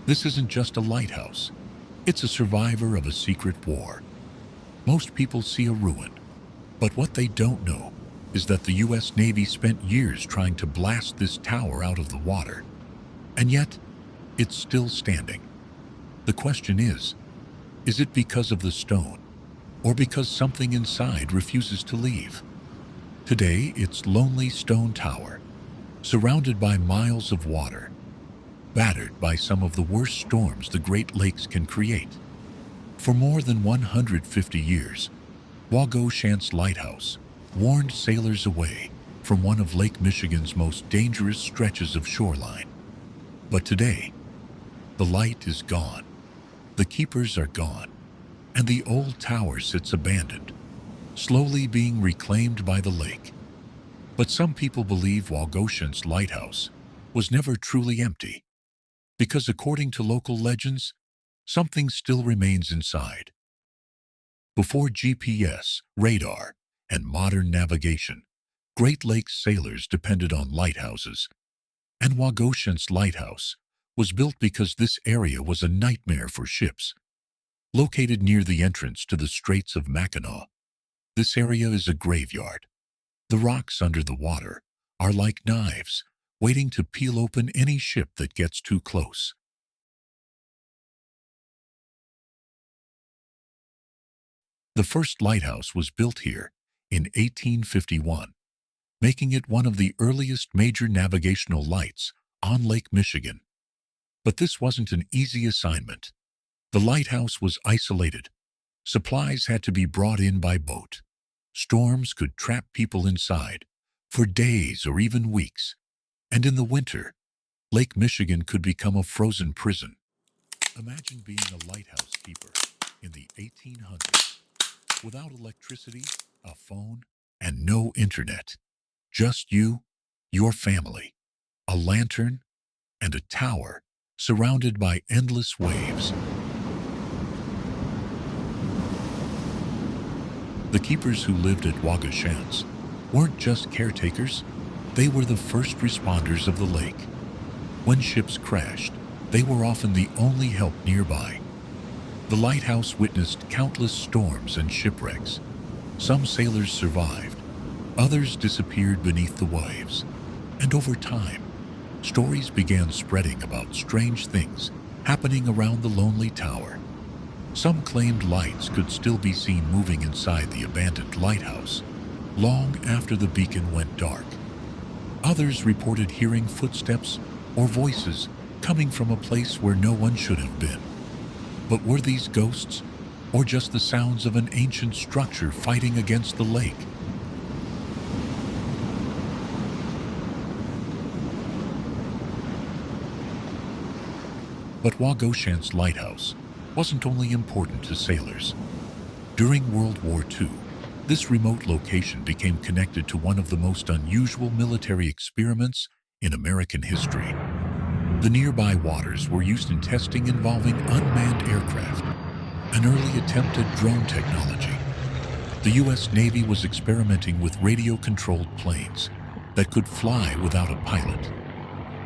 This isn't just a lighthouse. It's a survivor of a secret war. Most people see a ruin, but what they don't know is that the U.S. Navy spent years trying to blast this tower out of the water. And yet, it's still standing. The question is it because of the stone, or because something inside refuses to leave? Today, its lonely stone tower, surrounded by miles of water, battered by some of the worst storms the Great Lakes can create. For more than 150 years, Waugoshance Lighthouse warned sailors away from one of Lake Michigan's most dangerous stretches of shoreline. But today, the light is gone, the keepers are gone, and the old tower sits abandoned, slowly being reclaimed by the lake. But some people believe Waugoshance Lighthouse was never truly empty, because according to local legends, something still remains inside. Before GPS, radar, and modern navigation, Great Lakes sailors depended on lighthouses, and Waugoshance Lighthouse was built because this area was a nightmare for ships. Located near the entrance to the Straits of Mackinac, this area is a graveyard. The rocks under the water are like knives, waiting to peel open any ship that gets too close. The first lighthouse was built here in 1851, making it one of the earliest major navigational lights on Lake Michigan. But this wasn't an easy assignment. The lighthouse was isolated. Supplies had to be brought in by boat. Storms could trap people inside for days or even weeks. And in the winter, Lake Michigan could become a frozen prison. Imagine being a lighthouse keeper in the 1800s, without electricity, a phone, and no internet. Just you, your family, a lantern, and a tower surrounded by endless waves. The keepers who lived at Waugoshance weren't just caretakers, they were the first responders of the lake. When ships crashed, they were often the only help nearby. The lighthouse witnessed countless storms and shipwrecks. Some sailors survived, others disappeared beneath the waves. And over time, stories began spreading about strange things happening around the lonely tower. Some claimed lights could still be seen moving inside the abandoned lighthouse, long after the beacon went dark. Others reported hearing footsteps or voices coming from a place where no one should have been. But were these ghosts, or just the sounds of an ancient structure fighting against the lake? But Waugoshance Lighthouse wasn't only important to sailors. During World War II, this remote location became connected to one of the most unusual military experiments in American history. The nearby waters were used in testing involving unmanned aircraft, an early attempt at drone technology. The U.S. Navy was experimenting with radio-controlled planes that could fly without a pilot.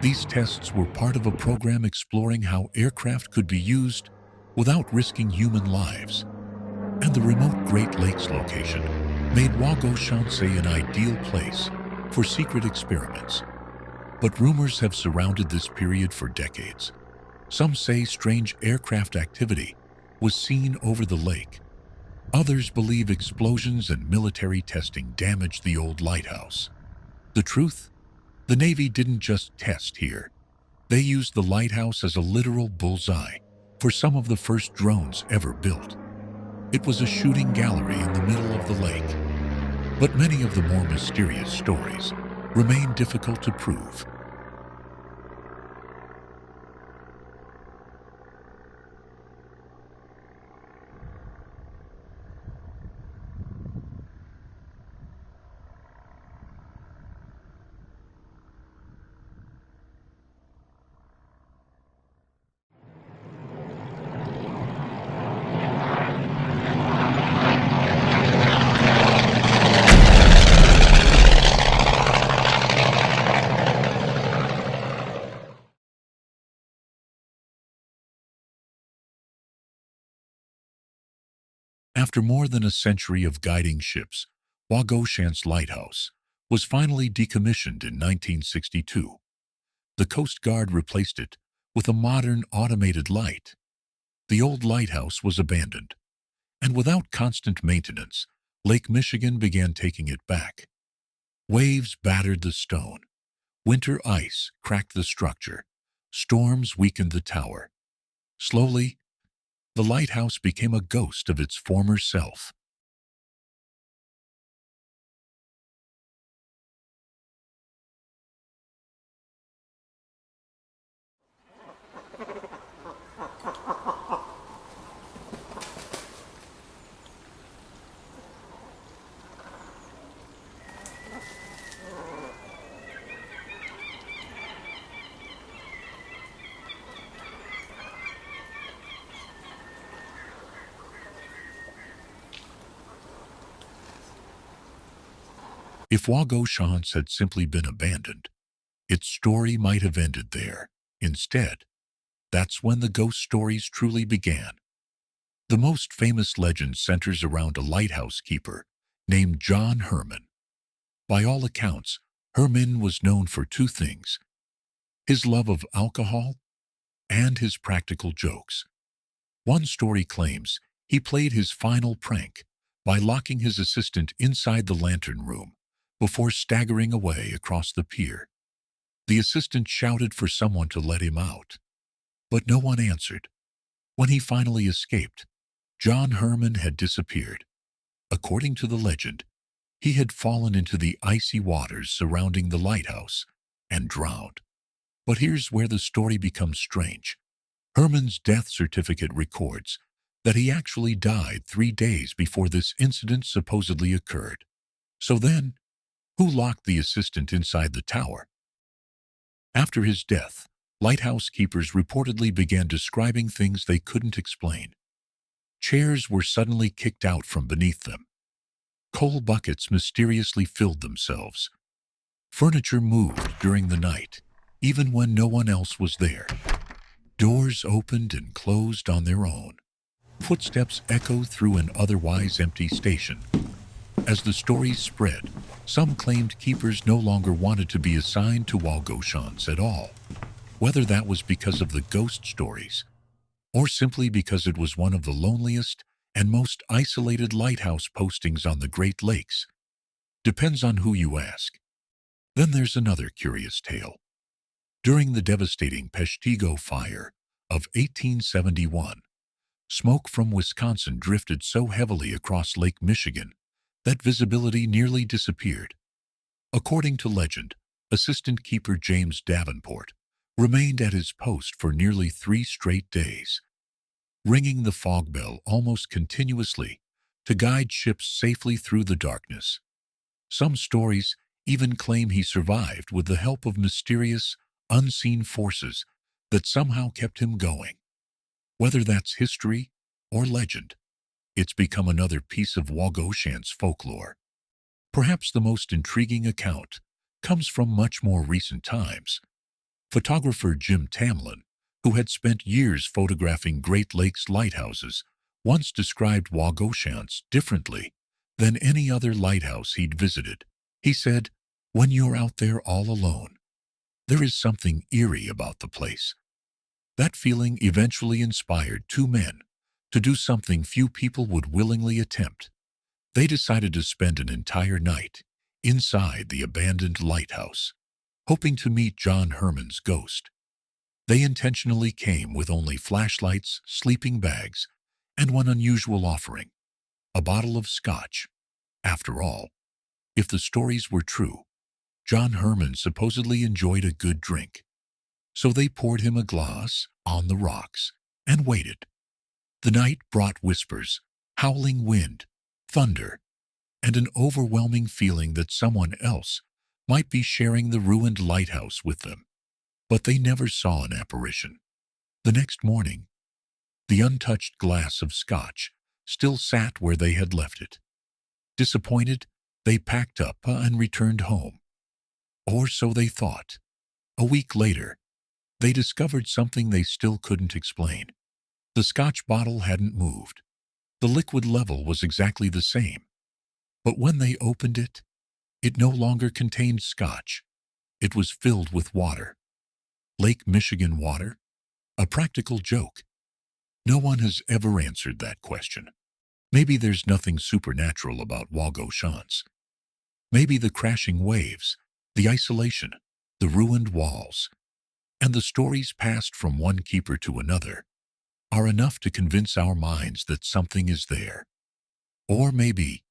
These tests were part of a program exploring how aircraft could be used without risking human lives. And the remote Great Lakes location made Waugoshance an ideal place for secret experiments. But rumors have surrounded this period for decades. Some say strange aircraft activity was seen over the lake. Others believe explosions and military testing damaged the old lighthouse. The truth? The Navy didn't just test here. They used the lighthouse as a literal bullseye for some of the first drones ever built. It was a shooting gallery in the middle of the lake. But many of the more mysterious stories remain difficult to prove. After more than a century of guiding ships, Waugoshance Lighthouse was finally decommissioned in 1962. The Coast Guard replaced it with a modern automated light. The old lighthouse was abandoned, and without constant maintenance, Lake Michigan began taking it back. Waves battered the stone. Winter ice cracked the structure. Storms weakened the tower. Slowly, the lighthouse became a ghost of its former self. If Waugoshance had simply been abandoned, its story might have ended there. Instead, that's when the ghost stories truly began. The most famous legend centers around a lighthouse keeper named John Herman. By all accounts, Herman was known for two things: his love of alcohol and his practical jokes. One story claims he played his final prank by locking his assistant inside the lantern room before staggering away across the pier. The assistant shouted for someone to let him out, but no one answered. When he finally escaped, John Herman had disappeared. According to the legend, he had fallen into the icy waters surrounding the lighthouse and drowned. But here's where the story becomes strange. Herman's death certificate records that he actually died 3 days before this incident supposedly occurred. So then, who locked the assistant inside the tower? After his death, lighthouse keepers reportedly began describing things they couldn't explain. Chairs were suddenly kicked out from beneath them. Coal buckets mysteriously filled themselves. Furniture moved during the night, even when no one else was there. Doors opened and closed on their own. Footsteps echoed through an otherwise empty station. As the stories spread, some claimed keepers no longer wanted to be assigned to Waugoshance at all, whether that was because of the ghost stories or simply because it was one of the loneliest and most isolated lighthouse postings on the Great Lakes. Depends on who you ask. Then there's another curious tale. During the devastating Peshtigo Fire of 1871, smoke from Wisconsin drifted so heavily across Lake Michigan that visibility nearly disappeared. According to legend, Assistant Keeper James Davenport remained at his post for nearly 3 straight days, ringing the fog bell almost continuously to guide ships safely through the darkness. Some stories even claim he survived with the help of mysterious, unseen forces that somehow kept him going. Whether that's history or legend, it's become another piece of Waugoshance folklore. Perhaps the most intriguing account comes from much more recent times. Photographer Jim Tamlin, who had spent years photographing Great Lakes lighthouses, once described Waugoshance differently than any other lighthouse he'd visited. He said, "When you're out there all alone, there is something eerie about the place." That feeling eventually inspired two men to do something few people would willingly attempt. They decided to spend an entire night inside the abandoned lighthouse, hoping to meet John Herman's ghost. They intentionally came with only flashlights, sleeping bags, and one unusual offering: a bottle of scotch. After all, if the stories were true, John Herman supposedly enjoyed a good drink. So they poured him a glass on the rocks and waited. The night brought whispers, howling wind, thunder, and an overwhelming feeling that someone else might be sharing the ruined lighthouse with them. But they never saw an apparition. The next morning, the untouched glass of scotch still sat where they had left it. Disappointed, they packed up and returned home. Or so they thought. A week later, they discovered something they still couldn't explain. The scotch bottle hadn't moved. The liquid level was exactly the same, but when they opened it, it no longer contained scotch. It was filled with water. Lake Michigan water? A practical joke. No one has ever answered that question. Maybe there's nothing supernatural about Waugoshance. Maybe the crashing waves, the isolation, the ruined walls, and the stories passed from one keeper to another are enough to convince our minds that something is there. Or maybe,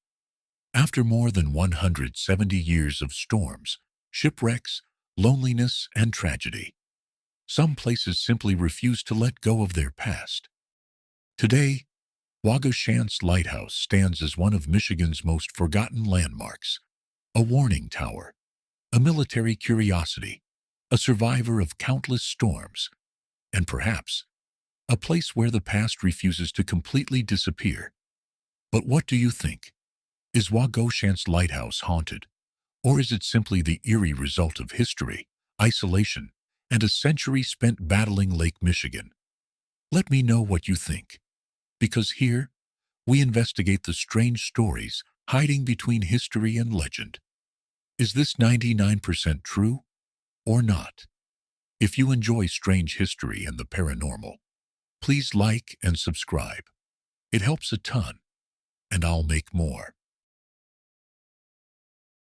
after more than 170 years of storms, shipwrecks, loneliness, and tragedy, some places simply refuse to let go of their past. Today, Waugoshance Lighthouse stands as one of Michigan's most forgotten landmarks, a warning tower, a military curiosity, a survivor of countless storms, and perhaps a place where the past refuses to completely disappear. But what do you think? Is Waugoshance Lighthouse haunted, or is it simply the eerie result of history, isolation, and a century spent battling Lake Michigan? Let me know what you think, because here we investigate the strange stories hiding between history and legend. Is this 99% true or not? If you enjoy strange history and the paranormal, please like and subscribe. It helps a ton, and I'll make more.